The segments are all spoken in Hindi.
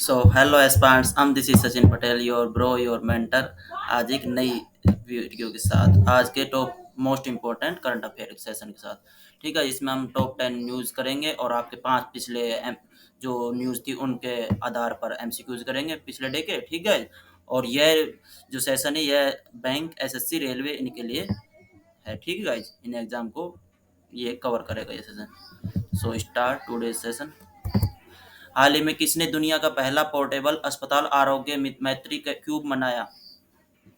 So hello aspires, this is Sachin Patel, your bro, your mentor. आज एक नई वीडियो के साथ, आज के top most important current affair session के साथ। ठीक है, इसमें हम टॉप 10 न्यूज़ करेंगे और आपके 5 पिछले जो न्यूज़ थी उनके आधार पर एमसीक्यूज करेंगे पिछले डे के। ठीक है, और यह जो सेशन है यह बैंक, एसएससी, रेलवे इनके लिए है। ठीक है गाइज, इन एग्जाम को ये कवर करेगा ये session. So start today session. हाल ही में किसने दुनिया का पहला पोर्टेबल अस्पताल आरोग्य मैत्री क्यूब बनाया?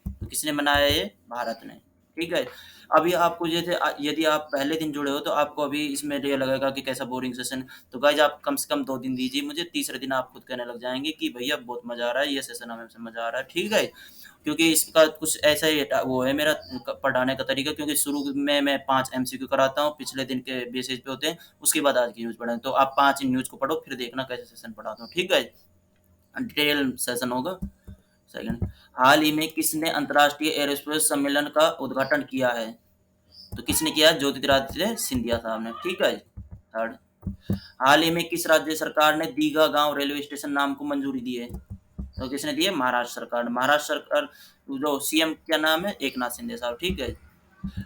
तो किसने बनाया? ये भारत ने। ठीक है, अभी आपको जैसे यदि आप पहले दिन जुड़े हो तो आपको अभी इसमें ये लगेगा कि कैसा बोरिंग सेशन। तो गाइज आप कम से कम 2 दिन दीजिए मुझे, तीसरे दिन आप खुद कहने लग जाएंगे कि भैया बहुत मजा आ रहा है, ये सेशन हमें से मजा आ रहा है। ठीक है, क्योंकि इसका कुछ ऐसा ही वो है मेरा पढ़ाने का तरीका, क्योंकि शुरू में मैं 5 एमसीक्यू कराता हूँ, पिछले दिन के बेसिस पे होते हैं, उसके बाद आज की न्यूज़ पढ़ें। तो आप 5 न्यूज़ को पढ़ो, फिर देखना कैसे सेशन पढ़ाता हूँ। ठीक है, डिटेल सेशन होगा। सेकंड, हाल ही में किसने अंतर्राष्ट्रीय एरोस्पेस सम्मेलन का उद्घाटन किया है? तो किसने किया? ज्योतिरादित्य सिंधिया साहब ने। ठीक है। थर्ड, हाल ही में किस राज्य सरकार ने दीघा गांव रेलवे स्टेशन नाम को मंजूरी दी है? तो किसने दी है? महाराष्ट्र सरकार। महाराष्ट्र सरकार जो सीएम क्या नाम है? एकनाथ शिंदे साहब। ठीक है।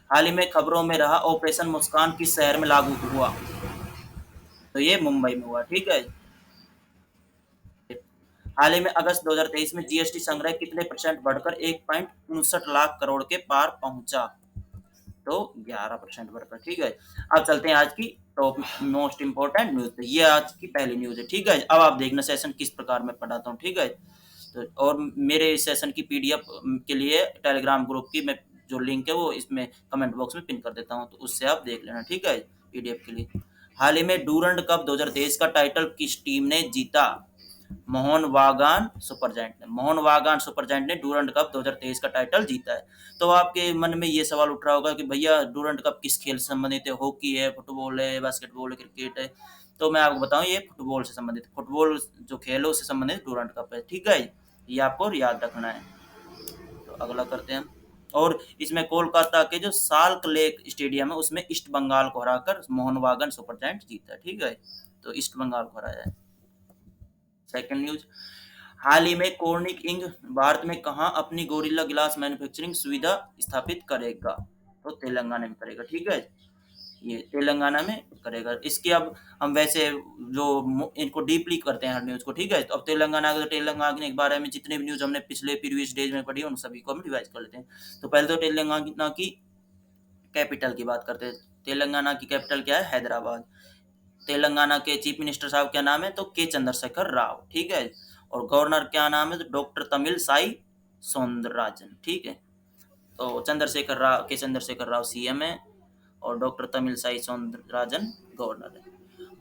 हाल ही में खबरों में रहा ऑपरेशन मुस्कान किस शहर में लागू हुआ? तो ये मुंबई में हुआ। ठीक है। हाल ही में अगस्त 2023 में जीएसटी संग्रह कितने परसेंट बढ़कर 1.59 लाख करोड़ के पार पहुंचा? तो 11% बढ़कर। ठीक है, अब चलते हैं आज की टॉप मोस्ट इंपोर्टेंट न्यूज पे। ये आज की पहली न्यूज है। ठीक है, अब आप देखना सेशन किस प्रकार मैं पढ़ाता हूँ। ठीक है, तो और मेरे इस सेशन की पीडीएफ के लिए टेलीग्राम ग्रुप की मैं जो लिंक है वो इसमें कमेंट बॉक्स में पिन कर देता हूँ, तो उससे आप देख लेना। ठीक है, पीडीएफ के लिए। हाल ही में डूरंड कप 2023 का टाइटल किस टीम ने जीता? मोहन बागान सुपर जायंट ने। मोहन बागान सुपर जायंट ने डूरंड कप 2023 का टाइटल जीता है। तो आपके मन में ये सवाल उठ रहा होगा कि भैया डूरंड कप किस खेल से संबंधित है? हॉकी है, फुटबॉल है, बास्केटबॉल है, क्रिकेट है? तो मैं आपको बताऊं, ये फुटबॉल से संबंधित, फुटबॉल जो खेल है उससे संबंधित डूरंड कप है। ठीक है, ये आपको याद रखना है। तो अगला करते हैं हम। और इसमें कोलकाता के जो साल्ट लेक स्टेडियम है उसमें ईस्ट बंगाल को हराकर मोहन बागान सुपर जायंट जीता है। ठीक है, तो ईस्ट बंगाल को हराया है। सेकंड न्यूज, हाल ही में कॉर्निंग इंक भारत में कहां अपनी गोरिल्ला ग्लास मैन्युफैक्चरिंग सुविधा स्थापित करेगा? तो तेलंगाना में करेगा। ठीक है, ये तेलंगाना में करेगा। इसकी अब हम वैसे जो इनको डीपली करते हैं हर न्यूज को। ठीक है, तो अब तेलंगाना के बारे में जितने भी न्यूज हमने पिछले प्रीवियस डेज में पढ़ी उन सभी को हम रिवाइज कर लेते हैं। तो पहले तो तेलंगाना की कैपिटल की बात करते हैं। तेलंगाना की कैपिटल क्या है? हैदराबाद। तेलंगाना के चीफ मिनिस्टर साहब क्या नाम है? तो के चंद्रशेखर राव। ठीक है, और गवर्नर क्या नाम है? तो डॉक्टर तमिल साई सौंदरराजन। ठीक है, तो चंद्रशेखर राव सीएम है और डॉक्टर तमिल साई सौंदरराजन गवर्नर है।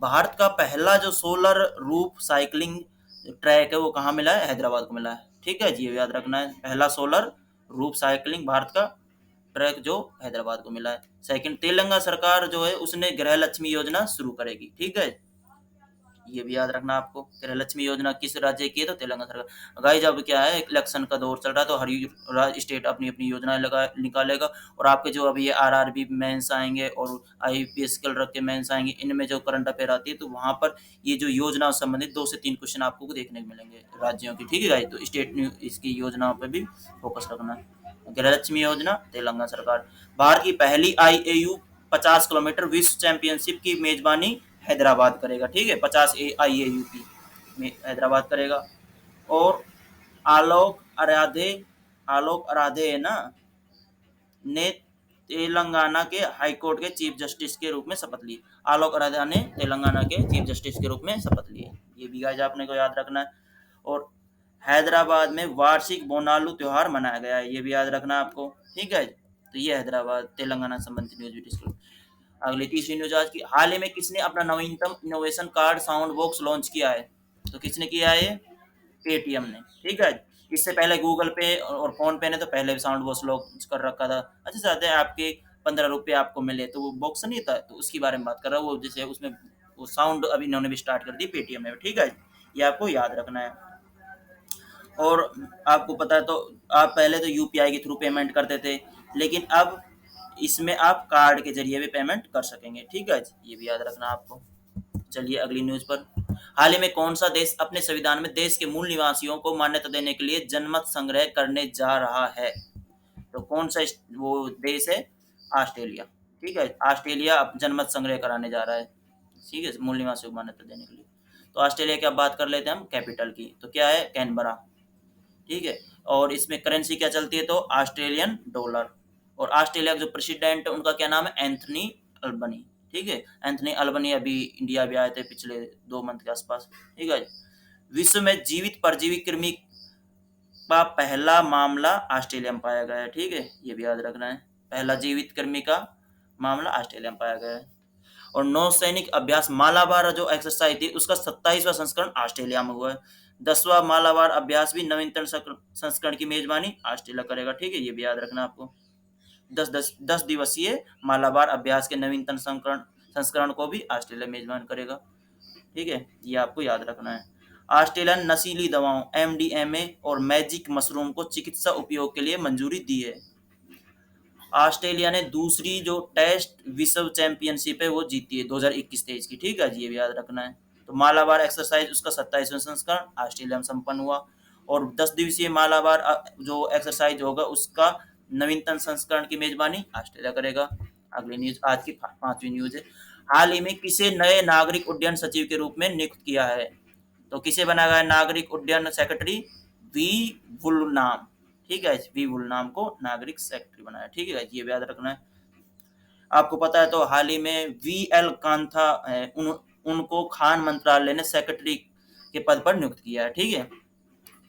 भारत का पहला जो सोलर रूफ साइकिलिंग ट्रैक है वो कहाँ मिला है? हैदराबाद को मिला है। ठीक है जी, ये याद रखना है, पहला सोलर रूफ साइकिलिंग भारत का ट्रैक जो हैदराबाद को मिला है। सेकंड, तेलंगाना सरकार जो है उसने गृह लक्ष्मी योजना शुरू करेगी। ठीक है, ये भी याद रखना आपको। गृहलक्ष्मी योजना किस राज्य की है? तो तेलंगाना सरकार। गाइस अब क्या है, इलेक्शन का दौर चल रहा है तो हर स्टेट अपनी अपनी योजनाएं लगा निकालेगा। और आपके जो अभी ये आरआरबी मेंस आएंगे और आईपीएस क्लर्क के मेंस आएंगे, इनमें जो करंट अफेयर आती है तो वहां पर ये जो योजना संबंधित 2 से 3 क्वेश्चन आपको देखने को मिलेंगे राज्यों की। ठीक है गाइस, तो स्टेट इसकी योजनाओं पर भी फोकस रखना है। गृहलक्ष्मी योजना तेलंगाना सरकार। भारत की पहली आईएयू 50 किलोमीटर विश्व चैंपियनशिप की मेजबानी हैदराबाद करेगा। ठीक है, 50 आईएयूपी में हैदराबाद करेगा। और आलोक आराधे, आलोक आराधे है ना, ने तेलंगाना के हाईकोर्ट के चीफ जस्टिस के रूप में शपथ ली। आलोक आराधे ने तेलंगाना के चीफ जस्टिस के रूप में शपथ ली। ये भी गाइस आपने को याद रखना है। और हैदराबाद में वार्षिक बोनालू त्योहार मनाया गया है, ये भी याद रखना आपको। ठीक है, तो ये हैदराबाद तेलंगाना संबंधित न्यूज भी डिस्कस। अगली तीसरी न्यूज आज की, हाल ही में किसने अपना नवीनतम innovation card sound box launch किया है? तो किसने किया है? पेटीएम ने। ठीक है, इससे पहले गूगल पे और फोन पे ने तो पहले भी साउंड बॉक्स लॉन्च कर रखा था। अच्छा चाहते हैं आपके 15 रुपये आपको मिले तो वो बॉक्स नहीं था, तो उसकी बारे में बात कर रहा हूँ। वो जैसे उसमें वो साउंड अभी इन्होंने भी स्टार्ट कर दी पेटीएम ने। ठीक है, ये आपको याद रखना है। और आपको पता है तो आप पहले तो यूपीआई के थ्रू पेमेंट करते थे, लेकिन अब इसमें आप कार्ड के जरिए भी पेमेंट कर सकेंगे। ठीक है, ये भी याद रखना आपको। चलिए अगली न्यूज पर। हाल ही में कौन सा देश अपने संविधान में देश के मूल निवासियों को मान्यता देने के लिए जनमत संग्रह करने जा रहा है? तो कौन सा वो देश है? ऑस्ट्रेलिया। ठीक है, ऑस्ट्रेलिया अब जनमत संग्रह कराने जा रहा है, ठीक है, मूल निवासियों को मान्यता देने के लिए। तो ऑस्ट्रेलिया की अब बात कर लेते हैं हम कैपिटल की, तो क्या है? कैनबरा। ठीक है, और इसमें करेंसी क्या चलती है? तो ऑस्ट्रेलियन डॉलर। और ऑस्ट्रेलिया का जो प्रेसिडेंट है उनका क्या नाम है? Anthony Albany. ठीक है, एंथनी अल्बनी अभी इंडिया भी आए थे पिछले 2 मंथ के आसपास। ठीक है, विश्व में जीवित परजीवी कृमि का पहला मामला ऑस्ट्रेलिया में पाया गया है। ठीक है, ये भी याद रखना है, पहला जीवित कृमि का मामला ऑस्ट्रेलिया में पाया गया है। और नौसैनिक अभ्यास मालाबार जो एक्सरसाइज थी उसका 27वां संस्करण ऑस्ट्रेलिया में हुआ है। 10वां मालाबार अभ्यास भी नवीनतम संस्करण की मेजबानी ऑस्ट्रेलिया करेगा। ठीक है, ये भी याद रखना आपको। 10 दिवसीय मालाबार अभ्यास के नवीनतम संस्करण संस्करण को भी ऑस्ट्रेलिया मेजबान करेगा। ठीक है, ये आपको याद रखना है। ऑस्ट्रेलिया ने नशीली दवाओं एमडीएमए और मैजिक मशरूम को चिकित्सा उपयोग के लिए मंजूरी दी है। ऑस्ट्रेलिया ने दूसरी जो टेस्ट विश्व चैंपियनशिप है वो जीती है 2021-23 की। ठीक है जी, ये भी याद रखना है। तो मालाबार एक्सरसाइज उसका 27वां संस्करण ऑस्ट्रेलिया में संपन्न हुआ। और 10 दिवसीय मालाबार जो एक्सरसाइज होगा उसका नवीनतम संस्करण की मेजबानी ऑस्ट्रेलिया करेगा। अगली न्यूज, आज की 5वीं न्यूज है। हाल ही में किसे नए नागरिक उड्डयन सचिव के रूप में नियुक्त किया है? तो किसे बनाया गया नागरिक उड्डयन सेक्रेटरी? वी वुलनाम। ठीक है, वी वुलनाम को नागरिक सेक्रेटरी बनाया। ठीक है, ये याद रखना है। आपको पता है तो हाल ही में वी एल कांथा है, उनको खान मंत्रालय ने सेक्रेटरी के पद पर नियुक्त किया है। ठीक है,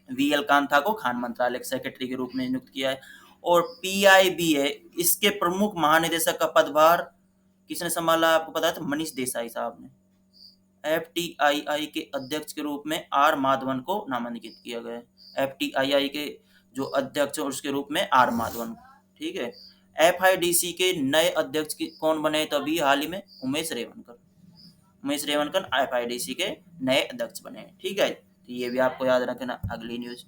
वी एल कांथा को खान मंत्रालय के सेक्रेटरी के रूप में नियुक्त किया है। और पीआईबी है, इसके प्रमुख महानिदेशक का पदभार किसने संभाला? आपको पता है तो मनीष देसाई साहब ने। एफटीआईआई के अध्यक्ष के रूप में आर माधवन को नामांकित किया गया है। एफटीआईआई के जो अध्यक्ष उसके रूप में आर माधवन। ठीक है, एफआईडीसी के नए अध्यक्ष कौन बने? तो अभी हाल ही में उमेश रेवनकर। उमेश रेवनकर एफआईडीसी के नए अध्यक्ष बने। ठीक है, तो ये भी आपको याद रखना। अगली न्यूज,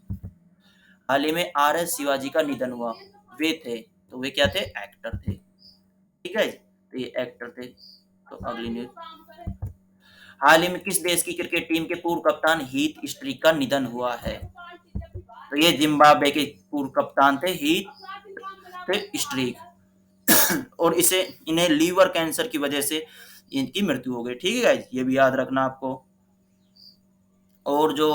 हाल ही में आर एस शिवाजी का निधन हुआ। वे थे, तो वे क्या थे? एक्टर थे। ठीक है, तो ये एक्टर थे। तो अगली न्यूज, हाल ही में किस देश की क्रिकेट टीम के पूर्व कप्तान हीथ स्ट्रीक का निधन हुआ है? तो ये जिम्बाब्वे के पूर्व कप्तान थे हीथ स्ट्रीक। और इन्हें लीवर कैंसर की वजह से इनकी मृत्यु हो गई। ठीक है, ये भी याद रखना आपको। और जो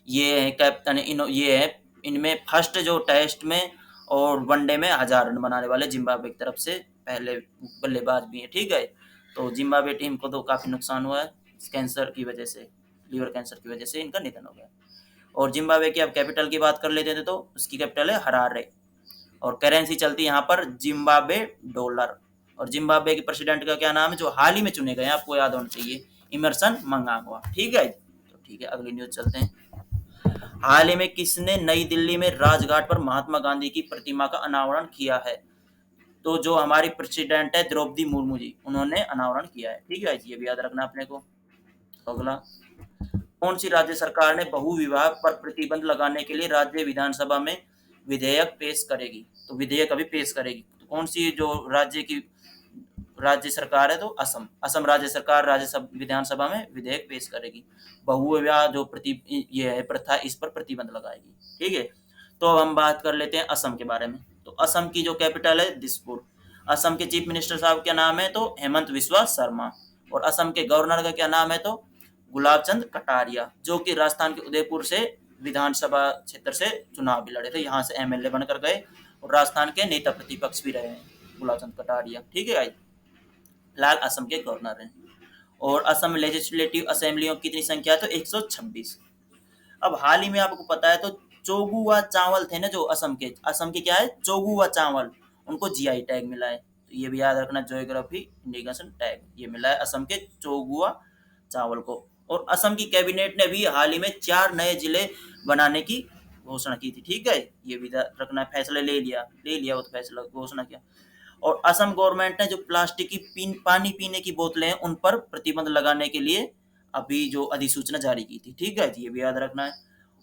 ये है कैप्टन, ये है इनमें फर्स्ट जो टेस्ट में और वनडे में 1000 रन बनाने वाले जिम्बाब्वे की तरफ से पहले बल्लेबाज भी हैं। ठीक है, तो जिम्बाब्वे टीम को तो काफी नुकसान हुआ है कैंसर की वजह से, लीवर कैंसर की वजह से इनका निधन हो गया। और जिम्बाब्वे की अब कैपिटल की बात कर लेते थे तो उसकी कैपिटल है हरारे। और करेंसी चलती है यहाँ पर जिम्बाब्वे डॉलर। और जिम्बाब्वे के प्रेसिडेंट का क्या नाम है जो हाल ही में चुने गए हैं? आपको याद होना चाहिए, इमरसन मंगागवा। ठीक है, तो ठीक है, अगली न्यूज चलते हैं। हाल ही में किसने नई दिल्ली में राजघाट पर महात्मा गांधी की प्रतिमा का अनावरण किया है? तो जो हमारी प्रेसिडेंट है द्रौपदी मुर्मू जी, उन्होंने अनावरण किया है। ठीक है, ये भी याद रखना अपने को। अगला, कौन सी राज्य सरकार ने बहु विवाह पर प्रतिबंध लगाने के लिए राज्य विधानसभा में विधेयक पेश करेगी? तो विधेयक अभी पेश करेगी। तो कौन सी जो राज्य सरकार है? तो असम राज्य सरकार विधानसभा में विधेयक पेश करेगी। बहु विवाह जो ये है प्रथा, इस पर प्रतिबंध लगाएगी। ठीक है, तो अब हम बात कर लेते हैं असम के बारे में। तो असम की जो कैपिटल है दिसपुर। असम के चीफ मिनिस्टर साहब क्या नाम है? तो हेमंत विश्वा शर्मा। और असम के गवर्नर का क्या नाम है? तो गुलाब चंद कटारिया, जो कि राजस्थान के उदयपुर से विधानसभा क्षेत्र से चुनाव भी लड़े थे, यहाँ से एमएलए बनकर गए और राजस्थान के नेता प्रतिपक्ष भी रहे हैं गुलाब चंद कटारिया। ठीक है, फिलहाल असम के गवर्नर हैं। और असम लेजिस्लेटिव असेंबलियों की कितनी संख्या है? तो 126। अब हाल ही में आपको पता है तो चोगुआ चावल थे ना जो असम के क्या है? चोगुआ चावल, उनको जीआई टैग मिला है। तो ये भी याद रखना, ज्योग्राफी इंडिकेशन टैग ये मिला है असम के चोगुआ चावल को। और असम की कैबिनेट ने भी हाल ही में 4 नए जिले बनाने की घोषणा की थी। ठीक है, ये भी रखना, फैसला ले लिया वो तो फैसला घोषणा किया। और असम गवर्नमेंट ने जो प्लास्टिक की पानी पीने की बोतलें हैं उन पर प्रतिबंध लगाने के लिए अभी जो अधिसूचना जारी की थी। ठीक है, ये भी याद रखना है।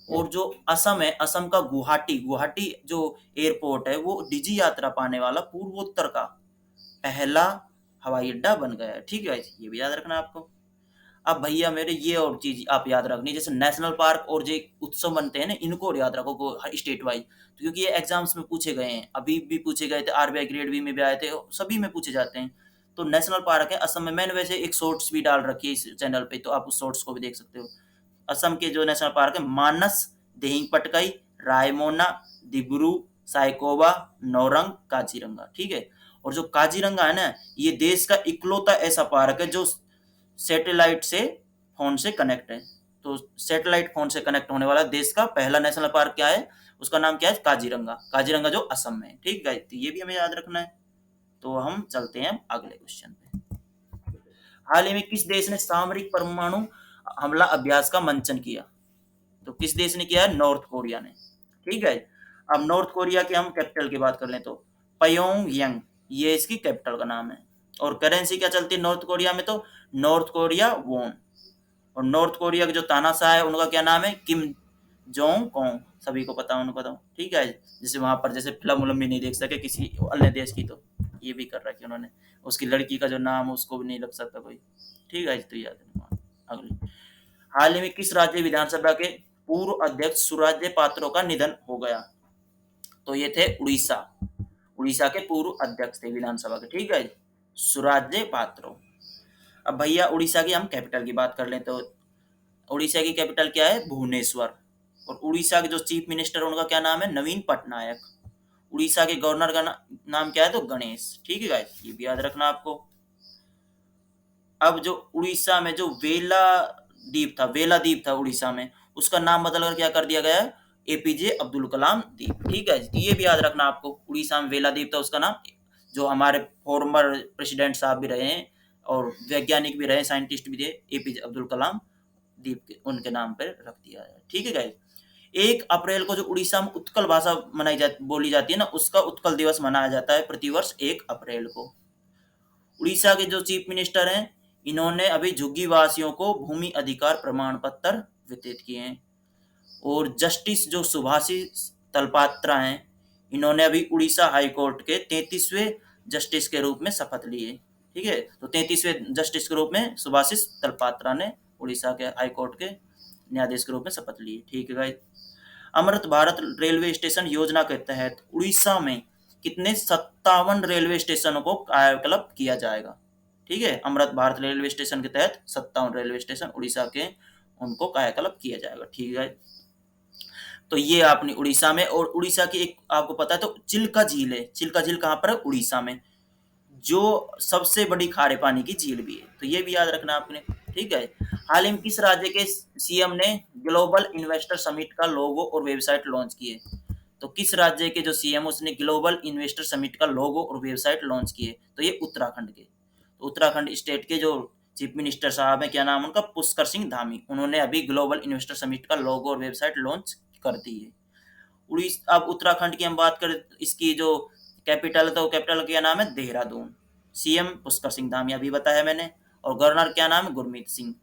और जो असम है, असम का गुवाहाटी जो एयरपोर्ट है वो डिजी यात्रा पाने वाला पूर्वोत्तर का पहला हवाई अड्डा बन गया है। ठीक है, ये भी याद रखना आपको। अब भैया मेरे ये और चीज़ आप याद रखनी, जैसे नेशनल पार्क और जो उत्सव बनते हैं ना, इनको और याद रखो को स्टेट वाइज़, क्योंकि ये एग्ज़ाम्स में पूछे गए हैं, अभी भी पूछे गए थे, आरबीआई ग्रेड बी में भी आए थे, सभी में पूछे जाते हैं। तो नेशनल पार्क है असम में, मैंने वैसे एक शॉर्ट्स भी डाल रखी है इस चैनल पे, तो आप उस शॉर्ट्स को भी देख सकते हो। असम के जो नेशनल पार्क है, मानस, दिहिंगपटकाई, रायमोना, डिब्रू साइकोवा, नौरंग, काजीरंगा, ठीक है। और जो काजीरंगा है ना, ये देश का इकलौता ऐसा पार्क है जो सैटेलाइट से फोन से कनेक्ट है। तो सैटेलाइट फोन से कनेक्ट होने वाला देश का पहला नेशनल पार्क क्या है, उसका नाम क्या है, काजीरंगा। काजीरंगा जो असम में है, ठीक है, तो ये भी हमें याद रखना है। तो हम चलते हैं अगले क्वेश्चन पे। हाल ही में किस देश ने सामरिक परमाणु हमला अभ्यास का मंचन किया? तो किस देश ने किया है? नॉर्थ कोरिया ने, ठीक है। अब नॉर्थ कोरिया के हम कैपिटल की बात कर लें तो प्योंगयांग, ये इसकी कैपिटल का नाम है। और करेंसी क्या चलती है नॉर्थ कोरिया में? तो नॉर्थ कोरिया वोन। और नॉर्थ कोरिया के जो तानाशाह है उनका क्या नाम है? किम जोंग कोंग, सभी को पता है उनको, तो ठीक है। जैसे वहां पर जैसे फिल्म उलम भी नहीं देख सके किसी अन्य देश की, तो ये भी कर रखी उन्होंने। उसकी लड़की का जो नाम है उसको भी नहीं लग सकता कोई, ठीक है, तो याद है। अगली, हाल ही में किस राज्य विधानसभा के पूर्व अध्यक्ष सुराज्य पात्रो का निधन हो गया? तो ये थे उड़ीसा, उड़ीसा के पूर्व अध्यक्ष थे विधानसभा के, ठीक है, सुराज्य पात्रो। अब भैया उड़ीसा की हम कैपिटल की बात कर लें तो उड़ीसा की कैपिटल क्या है? भुवनेश्वर। और उड़ीसा के जो चीफ मिनिस्टर उनका क्या नाम है? नवीन पटनायक। उड़ीसा के गवर्नर का नाम क्या है? तो गणेश, ठीक है गाइस, ये भी याद रखना आपको। अब जो उड़ीसा में जो वेला द्वीप था उड़ीसा में, उसका नाम बदलकर क्या कर दिया गया है? एपीजे अब्दुल कलाम द्वीप, ठीक है, तो ये भी याद रखना आपको। उड़ीसा में वेला द्वीप था, उसका नाम, जो हमारे फॉर्मर प्रेसिडेंट साहब भी रहे हैं और वैज्ञानिक भी रहे, साइंटिस्ट भी थे, एपीजे अब्दुल कलाम द्वीप के उनके नाम पर रख दिया है, ठीक है गाइस। 1 अप्रैल को जो उड़ीसा में उत्कल भाषा बोली जाती है ना, उसका उत्कल दिवस मनाया जाता है प्रतिवर्ष 1 अप्रैल को। उड़ीसा के जो चीफ मिनिस्टर हैं, इन्होंने अभी झुग्गी वासियों को भूमि अधिकार प्रमाण पत्र वितरित किए हैं। और जस्टिस जो सुभाषिस तलपात्रा हैं, इन्होंने अभी उड़ीसा हाई कोर्ट के 33वें जस्टिस के रूप में शपथ ली है, ठीक है। तो 33वें जस्टिस के रूप में सुभाषिस तलपात्रा ने उड़ीसा के हाई कोर्ट के न्यायाधीश के रूप में शपथ ली है, ठीक है guys. Amrit Bharat railway station योजना के तहत उड़ीसा में कितने 57 रेलवे स्टेशनों को कायाकल्प किया जाएगा? ठीक है, अमृत भारत रेलवे स्टेशन के तहत 57 रेलवे स्टेशन उड़ीसा के उनको कायाकल्प किया जाएगा, ठीक है। तो ये आपने उड़ीसा में, और उड़ीसा की एक आपको पता है तो चिल्का झील है। चिल्का झील कहाँ पर है? उड़ीसा में, जो सबसे बड़ी खारे पानी की झील भी है, तो ये भी याद रखना आपने, ठीक है। हाल ही में किस राज्य के सीएम ने ग्लोबल इन्वेस्टर समिट का लोगो और वेबसाइट लॉन्च किए? तो किस राज्य के जो सीएम उसने ग्लोबल इन्वेस्टर समिट का लोगो और वेबसाइट लॉन्च किए? तो ये उत्तराखंड के, तो उत्तराखंड स्टेट के जो चीफ मिनिस्टर साहब है, क्या नाम उनका? पुष्कर सिंह धामी, उन्होंने अभी ग्लोबल इन्वेस्टर समिट का लोगो और वेबसाइट लॉन्च कर दी है। उड़ीसा, अब उत्तराखंड की हम बात करें, इसकी जो कैपिटल है तो कैपिटल क्या नाम है? देहरादून। सीएम पुष्कर सिंह धामी अभी बताया मैंने, और गवर्नर क्या नाम है? गुरमीत सिंह।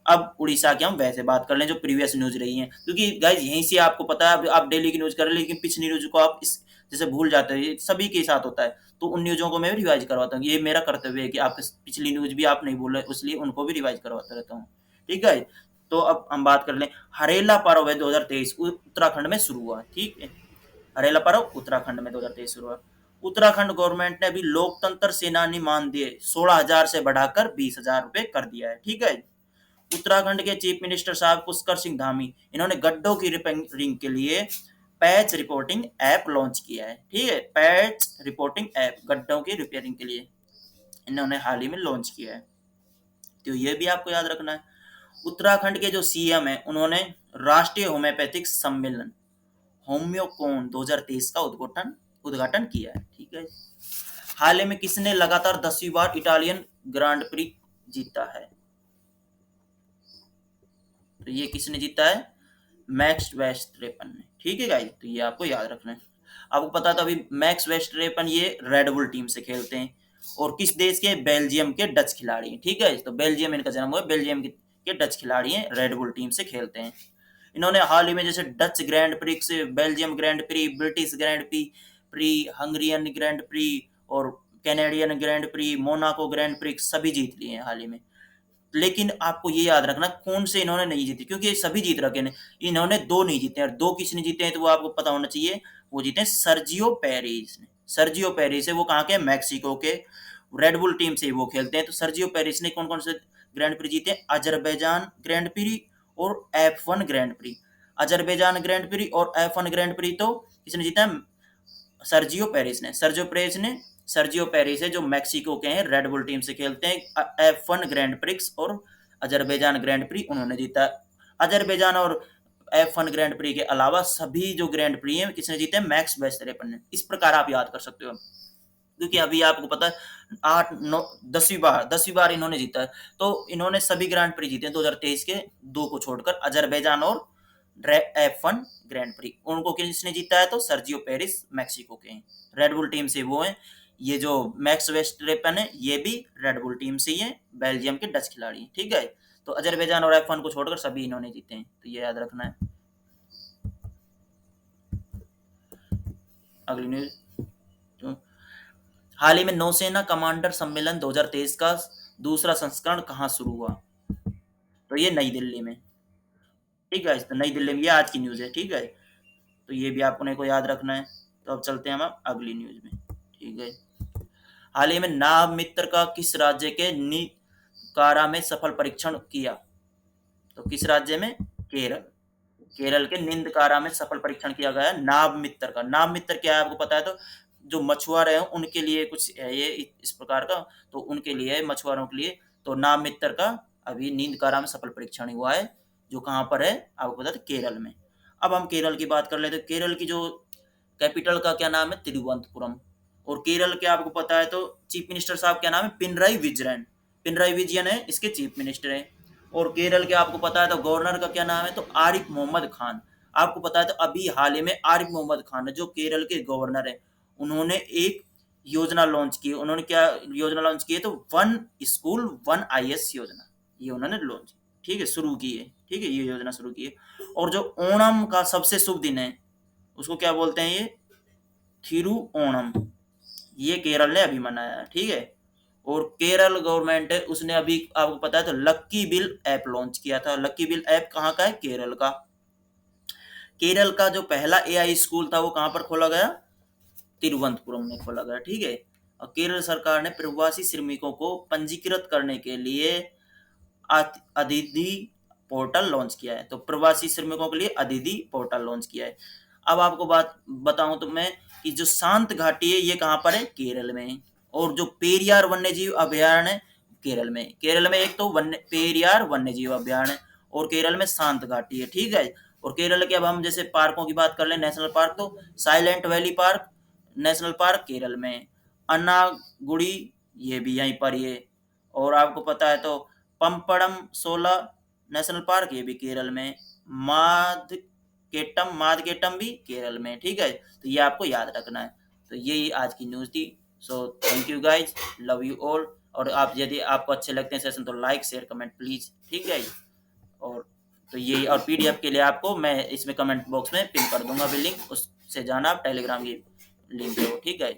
अब उड़ीसा की हम वैसे बात कर लें जो प्रीवियस न्यूज रही है, क्योंकि गाइज यहीं से आपको पता है, आप डेली की न्यूज कर रहे हैं, लेकिन पिछली न्यूज को आप इस जैसे भूल जाते हो, ये सभी के साथ होता है। तो उन न्यूजों को मैं भी रिवाइज करवाता हूँ, ये मेरा कर्तव्य है कि आपके पिछली न्यूज भी आप नहीं भूल रहे, इसलिए उनको भी रिवाइज करवाता रहता हूँ, ठीक है। तो अब हम बात कर लें, हरेला पर्व है 2023 उत्तराखंड में शुरू हुआ, ठीक है। हरेला पर्व उत्तराखंड में 2023 शुरू हुआ। उत्तराखंड गवर्नमेंट ने अभी लोकतंत्र सेनानी मानदेय 16,000 से बढ़ाकर 20,000 रुपए कर दिया है, ठीक है। उत्तराखंड के चीफ मिनिस्टर साहब पुष्कर सिंह धामी, इन्होंने गड्ढों की रिपेयरिंग के लिए पैच रिपोर्टिंग ऐप लॉन्च किया है, ठीक है। पैच रिपोर्टिंग ऐप गड्ढों की रिपेयरिंग के लिए इन्होंने हाल ही में लॉन्च किया है, तो ये भी आपको याद रखना है। उत्तराखंड के जो सीएम है, उन्होंने राष्ट्रीय होम्योपैथिक सम्मेलन होम्योकॉन 2023 का उद्घाटन उद्घाटन किया है, ठीक है। हाल ही में किसने लगातार 10वीं बार इटालियन ग्रांड प्री जीता है? तो ये किसने जीता है? मैक्स वेस्टरेपन ने, ठीक है गाइस, तो ये आपको याद रखना है। आपको पता था अभी मैक्स वेस्टरेपन ये रेडबुल टीम से खेलते हैं, और किस देश के? बेल्जियम के डच खिलाड़ी हैं, ठीक है। तो बेल्जियम इनका जन्म हुआ, बेल्जियम के डच खिलाड़ी हैं, रेडबुल टीम से खेलते हैं। इन्होंने हाल ही में जैसे Dutch grand prix, Belgium grand prix, British grand prix, Hungarian grand prix और Canadian grand prix, Monaco grand prix सभी जीत लिए हैं हाल ही में। लेकिन आपको ये याद रखना कौन से इन्होंने नहीं जीती, क्योंकि ये सभी जीत रखे हैं, इन्होंने 2 नहीं जीते हैं, और 2 किसने जीते हैं तो वो आपको पता होना चाहिए, वो जीते हैं सर्जियो पेरेस ने। सर्जियो पेरेस है, वो कहाँ के हैं? मैक्सिको के, रेड बुल टीम से वो खेलते हैं। तो सर्जियो पेरेस ने कौन-कौन से ग्रैंड प्री जीते हैं? अज़रबैजान ग्रैंड प्री और F1 grand pre. Azerbaijan grand prix और F1 ग्रैंड प्री तो किसने जीता है? सर्जियो पेरेस ने। सर्जियो पेरेस है जो मैक्सिको के हैं, रेड बुल टीम से खेलते हैं। F1 ग्रैंड प्रिक्स और अज़रबैजान ग्रैंड प्री उन्होंने जीता। अज़रबैजान और F1 ग्रैंड प्री के अलावा सभी जो ग्रैंड प्री हैं किसने जीते हैं? मैक्स वर्स्टेपेन ने। इस प्रकार आप याद कर सकते हो, क्योंकि अभी आपको पता है 8 9 10वीं बार इन्होंने जीता है। तो इन्होंने सभी ग्रैंड प्री जीते हैं 2023 के, 2 को छोड़कर, अज़रबैजान और F1 ग्रैंड प्री। उनको किसने जीता है? तो सर्जियो पेरेस मैक्सिको के हैं, रेड बुल टीम से वो हैं। ये जो मैक्स वेस्टरेपन है ये भी रेड बुल टीम से ही है, बेल्जियम के डच खिलाड़ी हैं, ठीक है। तो अज़रबैजान और F1 को छोड़कर सभी इन्होंने जीते हैं, तो ये याद रखना है। अगली न्यूज, तो हाल ही में नौसेना कमांडर सम्मेलन 2023 का दूसरा संस्करण कहाँ शुरू हुआ? तो ये नई दिल्ली में, ठीक है। तो नई दिल्ली में, ये आज की न्यूज है, ठीक है। तो ये भी आपने को याद रखना है। तो अब चलते हैं हम अगली न्यूज में, ठीक है। हाल ही में नाभ मित्र का किस राज्य के निकारा में सफल परीक्षण किया? तो किस राज्य में? केरल। केरल के निंदकारा में सफल परीक्षण किया गया है नाभ मित्र का। नाभ मित्र क्या है आपको पता है? तो जो मछुआरे हैं उनके लिए कुछ है ये इस प्रकार का, तो उनके लिए है, मछुआरों के लिए। तो नाभ मित्र का अभी निंदकारा में सफल परीक्षण हुआ है, जो कहाँ पर है आपको पता है? केरल में। अब हम केरल की बात कर लेते हैं। केरल की जो कैपिटल का क्या नाम है? तिरुवनंतपुरम। और केरल के आपको पता है तो चीफ मिनिस्टर साहब क्या नाम है? पिनराई विजयन। पिनराई विजयन है इसके चीफ मिनिस्टर हैं। और केरल के आपको पता है तो गवर्नर का क्या नाम है? तो आरिफ मोहम्मद खान। आपको पता है तो अभी हाल ही में आरिफ मोहम्मद खान जो केरल के गवर्नर है, उन्होंने एक योजना लॉन्च की। उन्होंने क्या योजना लॉन्च की है? तो 1 स्कूल 1 IS योजना, ये उन्होंने लॉन्च, ठीक है, शुरू की है, ठीक है, ये योजना शुरू की है। और जो ओणम का सबसे शुभ दिन है उसको क्या बोलते हैं? ये थिरु ओणम, ये केरल ने अभी मनाया है, ठीक है। और केरल गवर्नमेंट है उसने अभी आपको पता है तो लक्की बिल ऐप लॉन्च किया था। लक्की बिल ऐप कहाँ का है? केरल का। केरल का जो पहला AI स्कूल था वो कहाँ पर खोला गया? तिरुवनंतपुरम में खोला गया, ठीक है। और केरल सरकार ने प्रवासी श्रमिकों को पंजीकृत करने के लिए अदिति पोर्टल लॉन्च किया है। तो प्रवासी श्रमिकों के लिए अदिति पोर्टल लॉन्च किया है। अब आपको बात बताऊं तो मैं कि जो शांत घाटी है ये कहाँ पर है? केरल में है। और जो पेरियार वन्यजीव अभयारण्य है केरल में, केरल में एक तो पेरियार वन्यजीव अभयारण्य है और केरल में शांत घाटी है, ठीक है। और केरल के अब हम जैसे पार्कों की बात कर लें, नेशनल पार्क, तो silent valley park national park Kerala में, अन्नागुड़ी ये भी यहीं पर ही है। और आपको पता है तो पम्पड़म सोला नेशनल पार्क ये भी केरल में, मादकेटम भी केरल में, ठीक है। तो ये आपको याद रखना है। तो यही आज की न्यूज़ थी। So thank you guys, love you all. और आप यदि आपको अच्छे लगते हैं सेशन तो लाइक शेयर कमेंट प्लीज, ठीक है। और तो ये और PDF के लिए आपको मैं इसमें कमेंट बॉक्स में पिन कर दूंगा भी लिंक, उससे जाना आप टेलीग्राम की लिंक है वो, ठीक है।